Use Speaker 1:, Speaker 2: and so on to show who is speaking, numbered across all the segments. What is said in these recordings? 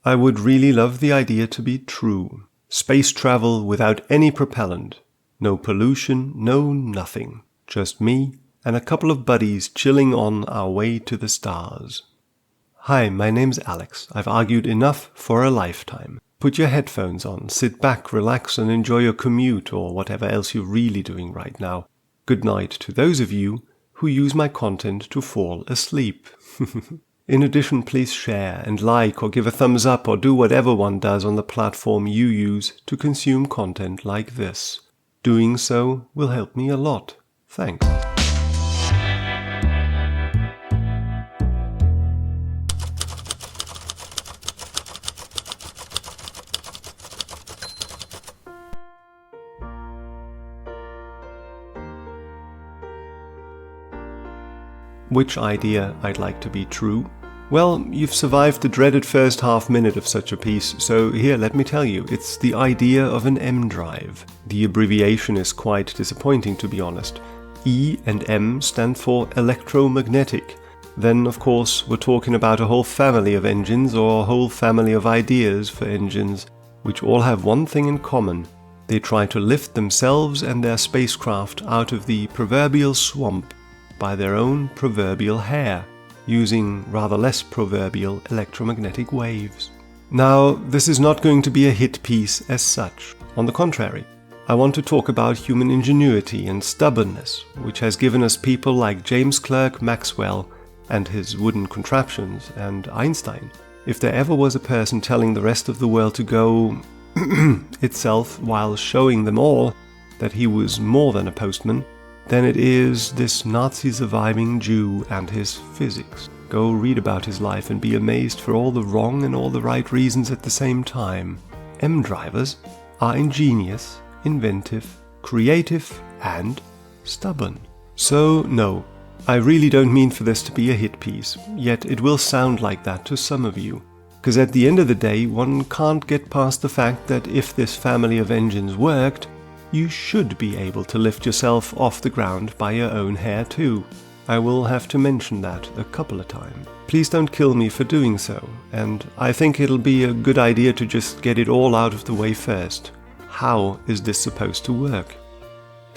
Speaker 1: I would really love the idea to be true. Space travel without any propellant. No pollution, no nothing. Just me and a couple of buddies chilling on our way to the stars. Hi, my name's Alex. I've argued enough for a lifetime. Put your headphones on, sit back, relax, and enjoy your commute or whatever else you're really doing right now. Good night to those of you who use my content to fall asleep. In addition, please share and like or give a thumbs up or do whatever one does on the platform you use to consume content like this. Doing so will help me a lot. Thanks. Which idea I'd like to be true? Well, you've survived the dreaded first half minute of such a piece, so here, let me tell you, it's the idea of an M drive. The abbreviation is quite disappointing, to be honest. E and M stand for electromagnetic. Then, of course, we're talking about a whole family of engines or a whole family of ideas for engines, which all have one thing in common. They try to lift themselves and their spacecraft out of the proverbial swamp by their own proverbial hair, using rather less proverbial electromagnetic waves. Now, this is not going to be a hit piece as such. On the contrary, I want to talk about human ingenuity and stubbornness, which has given us people like James Clerk Maxwell and his wooden contraptions, and Einstein. If there ever was a person telling the rest of the world to go itself while showing them all that he was more than a postman, then it is this Nazi-surviving Jew and his physics. Go read about his life and be amazed for all the wrong and all the right reasons at the same time. M-drivers are ingenious, inventive, creative, and stubborn. So, no, I really don't mean for this to be a hit piece, yet it will sound like that to some of you. Because at the end of the day, one can't get past the fact that if this family of engines worked, you should be able to lift yourself off the ground by your own hair too. I will have to mention that a couple of times. Please don't kill me for doing so, and I think it'll be a good idea to just get it all out of the way first. How is this supposed to work?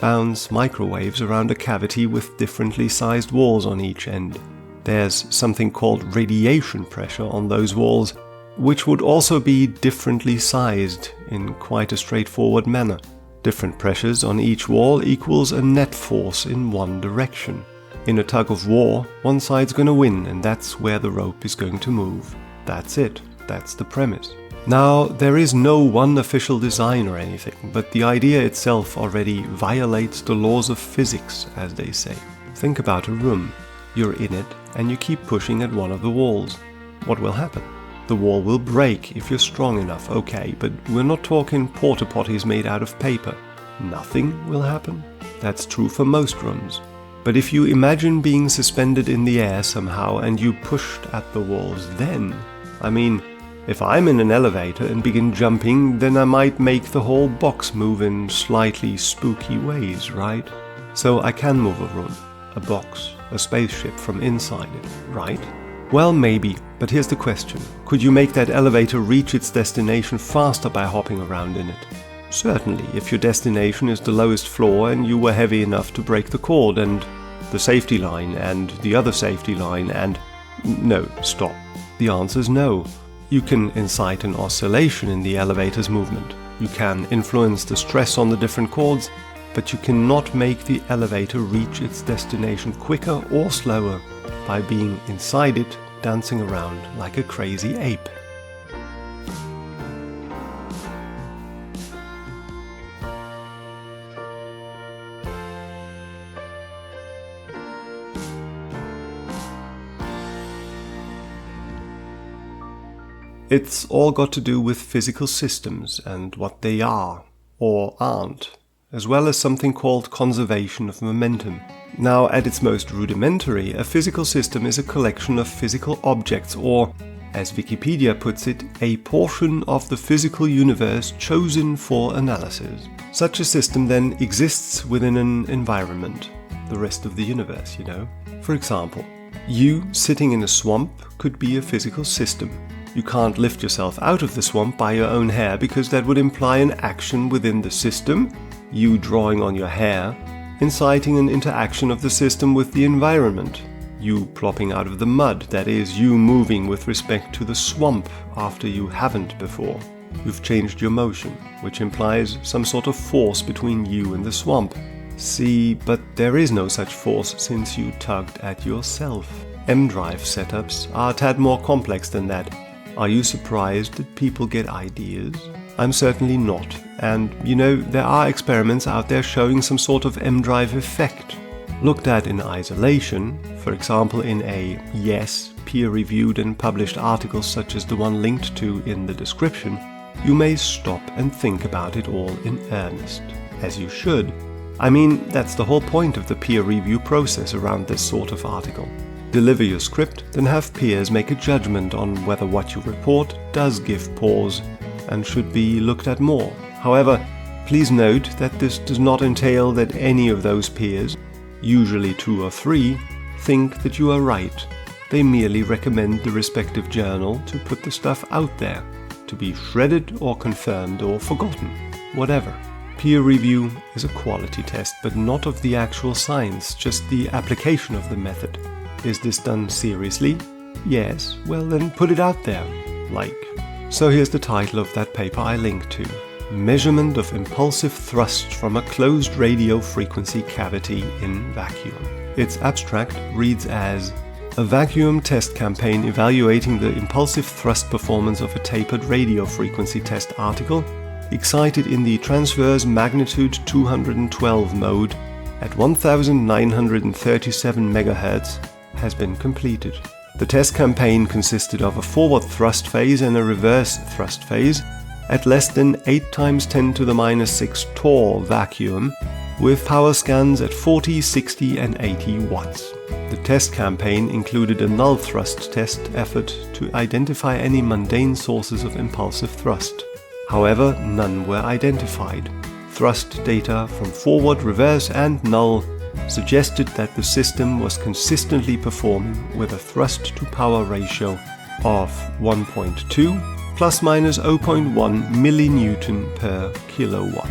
Speaker 1: Bounce microwaves around a cavity with differently sized walls on each end. There's something called radiation pressure on those walls, which would also be differently sized in quite a straightforward manner. Different pressures on each wall equals a net force in one direction. In a tug of war, one side's going to win, and that's where the rope is going to move. That's it. That's the premise. Now, there is no one official design or anything, but the idea itself already violates the laws of physics, as they say. Think about a room. You're in it, and you keep pushing at one of the walls. What will happen? The wall will break if you're strong enough, okay, but we're not talking porta potties made out of paper. Nothing will happen. That's true for most rooms. But if you imagine being suspended in the air somehow and you pushed at the walls, then, I mean, if I'm in an elevator and begin jumping, then I might make the whole box move in slightly spooky ways, right? So I can move a room, a box, a spaceship from inside it, right? Well, maybe, but here's the question. Could you make that elevator reach its destination faster by hopping around in it? Certainly, if your destination is the lowest floor and you were heavy enough to break the cord and the safety line and the other safety line and... No, stop. The answer's no. You can incite an oscillation in the elevator's movement. You can influence the stress on the different chords, but you cannot make the elevator reach its destination quicker or slower by being inside it, dancing around like a crazy ape. It's all got to do with physical systems and what they are, or aren't, as well as something called conservation of momentum. Now, at its most rudimentary, a physical system is a collection of physical objects, or, as Wikipedia puts it, a portion of the physical universe chosen for analysis. Such a system then exists within an environment, the rest of the universe, you know. For example, you sitting in a swamp could be a physical system. You can't lift yourself out of the swamp by your own hair because that would imply an action within the system, you drawing on your hair, inciting an interaction of the system with the environment, you plopping out of the mud, that is, you moving with respect to the swamp after you haven't before. You've changed your motion, which implies some sort of force between you and the swamp. See, but there is no such force since you tugged at yourself. M-drive setups are a tad more complex than that. Are you surprised that people get ideas? I'm certainly not. And, there are experiments out there showing some sort of M-drive effect. Looked at in isolation, for example in a, yes, peer-reviewed and published article such as the one linked to in the description, you may stop and think about it all in earnest. As you should. I mean, that's the whole point of the peer review process around this sort of article. Deliver your script, then have peers make a judgment on whether what you report does give pause and should be looked at more. However, please note that this does not entail that any of those peers, usually 2 or 3, think that you are right. They merely recommend the respective journal to put the stuff out there, to be shredded or confirmed or forgotten, whatever. Peer review is a quality test, but not of the actual science, just the application of the method. Is this done seriously? Yes, well then put it out there. So here's the title of that paper I linked to. Measurement of impulsive thrust from a closed radio frequency cavity in vacuum. Its abstract reads as a vacuum test campaign evaluating the impulsive thrust performance of a tapered radio frequency test article excited in the transverse magnitude 212 mode at 1937 MHz has been completed. The test campaign consisted of a forward thrust phase and a reverse thrust phase at less than 8 × 10⁻⁶ torr vacuum with power scans at 40, 60 and 80 watts. The test campaign included a null thrust test effort to identify any mundane sources of impulsive thrust. However, none were identified. Thrust data from forward, reverse and null suggested that the system was consistently performing with a thrust-to-power ratio of 1.2 ± 0.1 millinewton per kilowatt.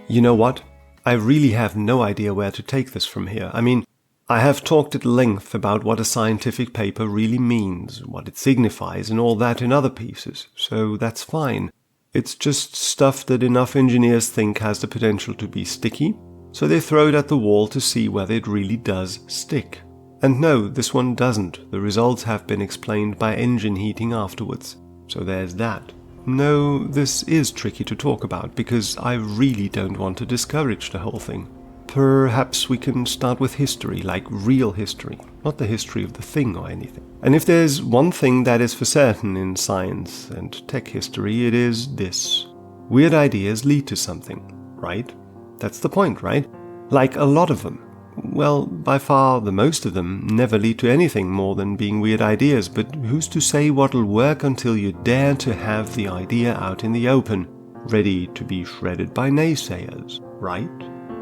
Speaker 1: You know what? I really have no idea where to take this from here. I mean, I have talked at length about what a scientific paper really means, what it signifies and all that in other pieces, so that's fine. It's just stuff that enough engineers think has the potential to be sticky, so they throw it at the wall to see whether it really does stick. And no, this one doesn't. The results have been explained by engine heating afterwards, so there's that. No, this is tricky to talk about, because I really don't want to discourage the whole thing. Perhaps we can start with history, like real history, not the history of the thing or anything. And if there's one thing that is for certain in science and tech history, it is this. Weird ideas lead to something, right? That's the point, right? Like a lot of them. Well, by far the most of them never lead to anything more than being weird ideas, but who's to say what'll work until you dare to have the idea out in the open, ready to be shredded by naysayers, right?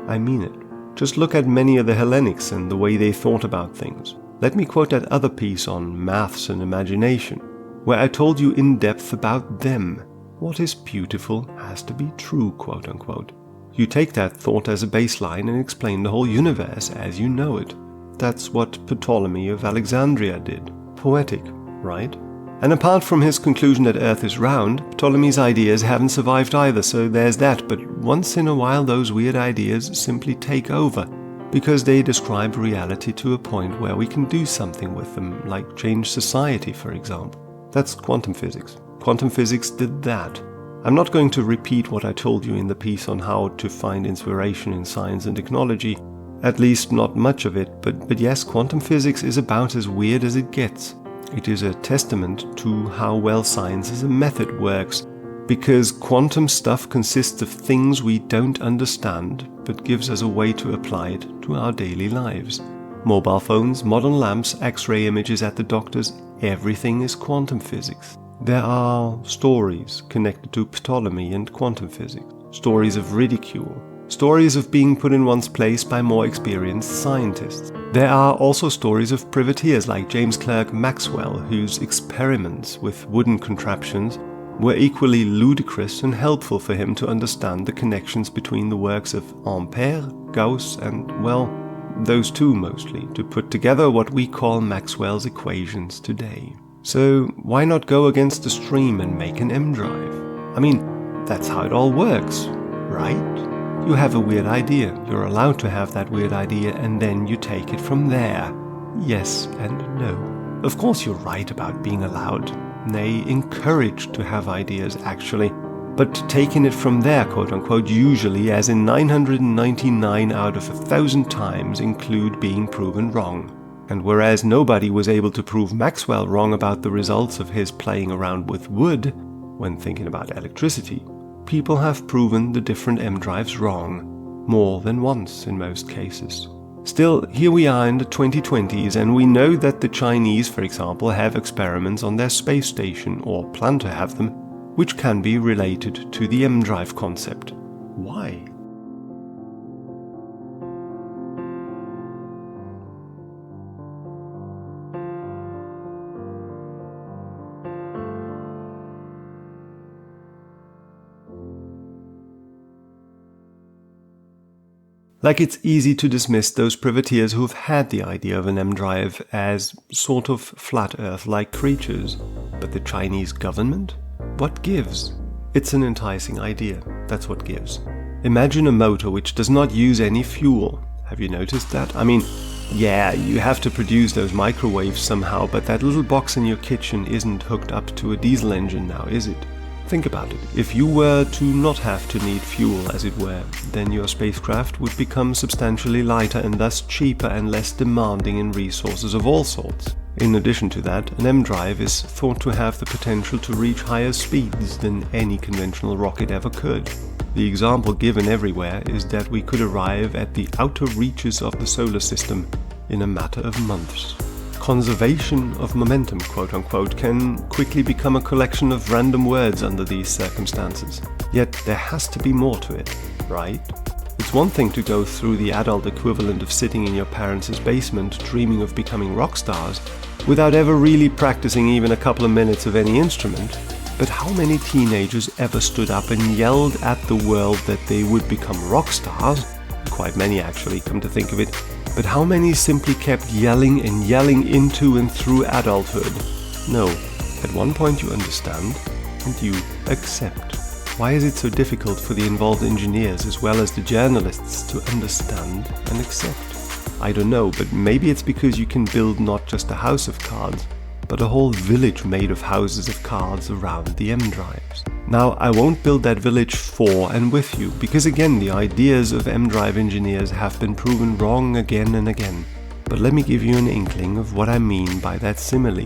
Speaker 1: I mean it. Just look at many of the Hellenics and the way they thought about things. Let me quote that other piece on maths and imagination, where I told you in depth about them. What is beautiful has to be true, quote unquote. You take that thought as a baseline and explain the whole universe as you know it. That's what Ptolemy of Alexandria did. Poetic, right? And apart from his conclusion that Earth is round, Ptolemy's ideas haven't survived either, so there's that, but once in a while those weird ideas simply take over, because they describe reality to a point where we can do something with them, like change society, for example. That's quantum physics. Quantum physics did that. I'm not going to repeat what I told you in the piece on how to find inspiration in science and technology, at least not much of it, but yes, quantum physics is about as weird as it gets. It is a testament to how well science as a method works, because quantum stuff consists of things we don't understand, but gives us a way to apply it to our daily lives. Mobile phones, modern lamps, X-ray images at the doctors, everything is quantum physics. There are stories connected to Ptolemy and quantum physics, stories of ridicule, stories of being put in one's place by more experienced scientists. There are also stories of privateers like James Clerk Maxwell, whose experiments with wooden contraptions were equally ludicrous and helpful for him to understand the connections between the works of Ampere, Gauss, and, well, those two mostly, to put together what we call Maxwell's equations today. So why not go against the stream and make an M drive? I mean, that's how it all works, right? You have a weird idea, you're allowed to have that weird idea, and then you take it from there. Yes and no. Of course you're right about being allowed, nay, encouraged to have ideas actually, but taking it from there, quote-unquote, usually, as in 999 out of 1,000 times, include being proven wrong. And whereas nobody was able to prove Maxwell wrong about the results of his playing around with wood when thinking about electricity, people have proven the different M drives wrong, more than once in most cases. Still, here we are in the 2020s, and we know that the Chinese, for example, have experiments on their space station, or plan to have them, which can be related to the M drive concept. Why? Like it's easy to dismiss those privateers who've had the idea of an M drive as sort of flat earth-like creatures. But the Chinese government? What gives? It's an enticing idea, that's what gives. Imagine a motor which does not use any fuel. Have you noticed that? I mean, yeah, you have to produce those microwaves somehow, but that little box in your kitchen isn't hooked up to a diesel engine now, is it? Think about it. If you were to not have to need fuel, as it were, then your spacecraft would become substantially lighter and thus cheaper and less demanding in resources of all sorts. In addition to that, an M drive is thought to have the potential to reach higher speeds than any conventional rocket ever could. The example given everywhere is that we could arrive at the outer reaches of the solar system in a matter of months. Conservation of momentum, quote-unquote, can quickly become a collection of random words under these circumstances. Yet there has to be more to it, right? It's one thing to go through the adult equivalent of sitting in your parents' basement dreaming of becoming rock stars without ever really practicing even a couple of minutes of any instrument. But how many teenagers ever stood up and yelled at the world that they would become rock stars? Quite many actually, come to think of it. But how many simply kept yelling and yelling into and through adulthood? No, at one point you understand, and you accept. Why is it so difficult for the involved engineers as well as the journalists to understand and accept? I don't know, but maybe it's because you can build not just a house of cards, but a whole village made of houses of cards around the M drives. Now, I won't build that village for and with you, because again, the ideas of M drive engineers have been proven wrong again and again. But let me give you an inkling of what I mean by that simile.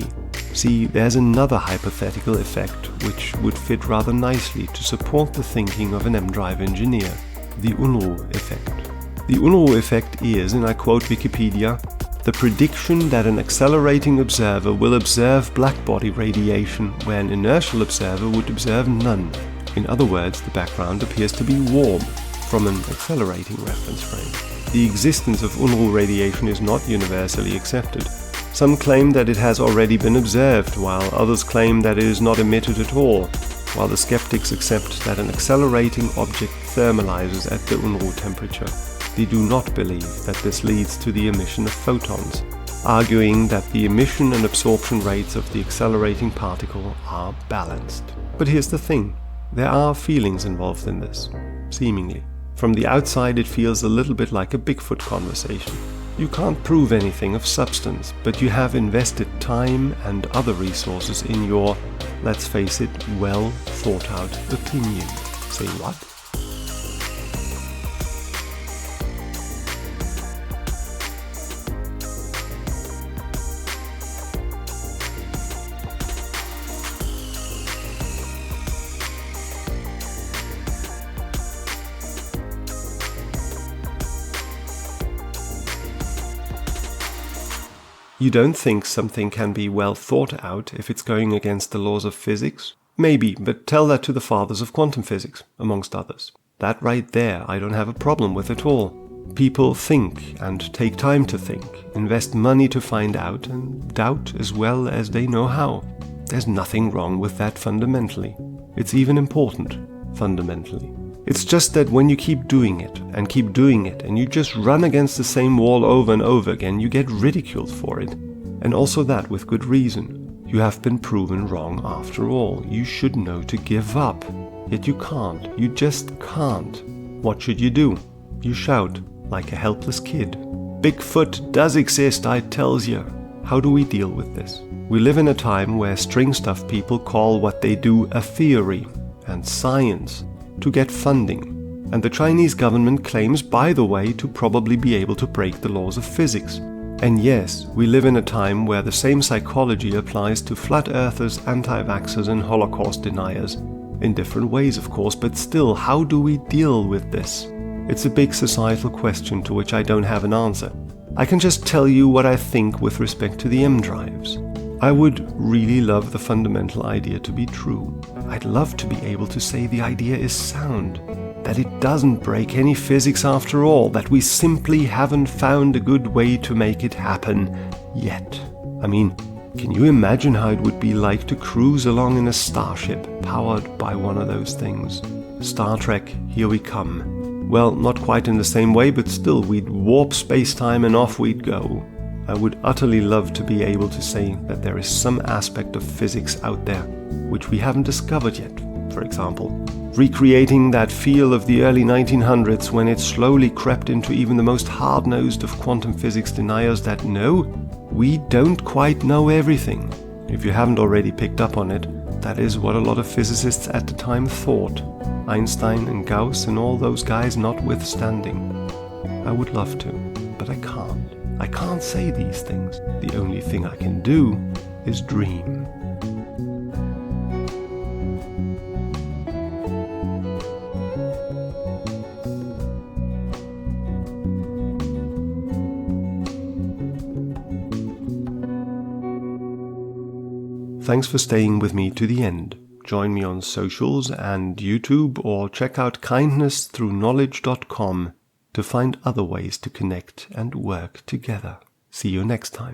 Speaker 1: See, there's another hypothetical effect which would fit rather nicely to support the thinking of an M drive engineer, the Unruh effect. The Unruh effect is, and I quote Wikipedia, the prediction that an accelerating observer will observe blackbody radiation where an inertial observer would observe none. In other words, the background appears to be warm, from an accelerating reference frame. The existence of Unruh radiation is not universally accepted. Some claim that it has already been observed, while others claim that it is not emitted at all, while the skeptics accept that an accelerating object thermalizes at the Unruh temperature. They do not believe that this leads to the emission of photons, arguing that the emission and absorption rates of the accelerating particle are balanced. But here's the thing, there are feelings involved in this, seemingly. From the outside it feels a little bit like a Bigfoot conversation. You can't prove anything of substance, but you have invested time and other resources in your, let's face it, well thought out opinion. Say what? You don't think something can be well thought out if it's going against the laws of physics? Maybe, but tell that to the fathers of quantum physics, amongst others. That right there I don't have a problem with at all. People think and take time to think, invest money to find out, and doubt as well as they know how. There's nothing wrong with that fundamentally. It's even important, fundamentally. It's just that when you keep doing it, and you just run against the same wall over and over again, you get ridiculed for it. And also that with good reason. You have been proven wrong after all. You should know to give up. Yet you can't. You just can't. What should you do? You shout, like a helpless kid. Bigfoot does exist, I tells you. How do we deal with this? We live in a time where string stuff people call what they do a theory and science to get funding. And the Chinese government claims, by the way, to probably be able to break the laws of physics. And yes, we live in a time where the same psychology applies to flat earthers, anti-vaxxers and Holocaust deniers. In different ways, of course, but still, how do we deal with this? It's a big societal question to which I don't have an answer. I can just tell you what I think with respect to the M drives. I would really love the fundamental idea to be true. I'd love to be able to say the idea is sound, that it doesn't break any physics after all, that we simply haven't found a good way to make it happen yet. I mean, can you imagine how it would be like to cruise along in a starship powered by one of those things? Star Trek, here we come. Well, not quite in the same way, but still, we'd warp space-time and off we'd go. I would utterly love to be able to say that there is some aspect of physics out there which we haven't discovered yet, for example. Recreating that feel of the early 1900s when it slowly crept into even the most hard-nosed of quantum physics deniers that no, we don't quite know everything. If you haven't already picked up on it, that is what a lot of physicists at the time thought, Einstein and Gauss and all those guys notwithstanding. I would love to, but I can't. I can't say these things. The only thing I can do is dream. Thanks for staying with me to the end. Join me on socials and YouTube, or check out kindnessthrough knowledge.com to find other ways to connect and work together. See you next time.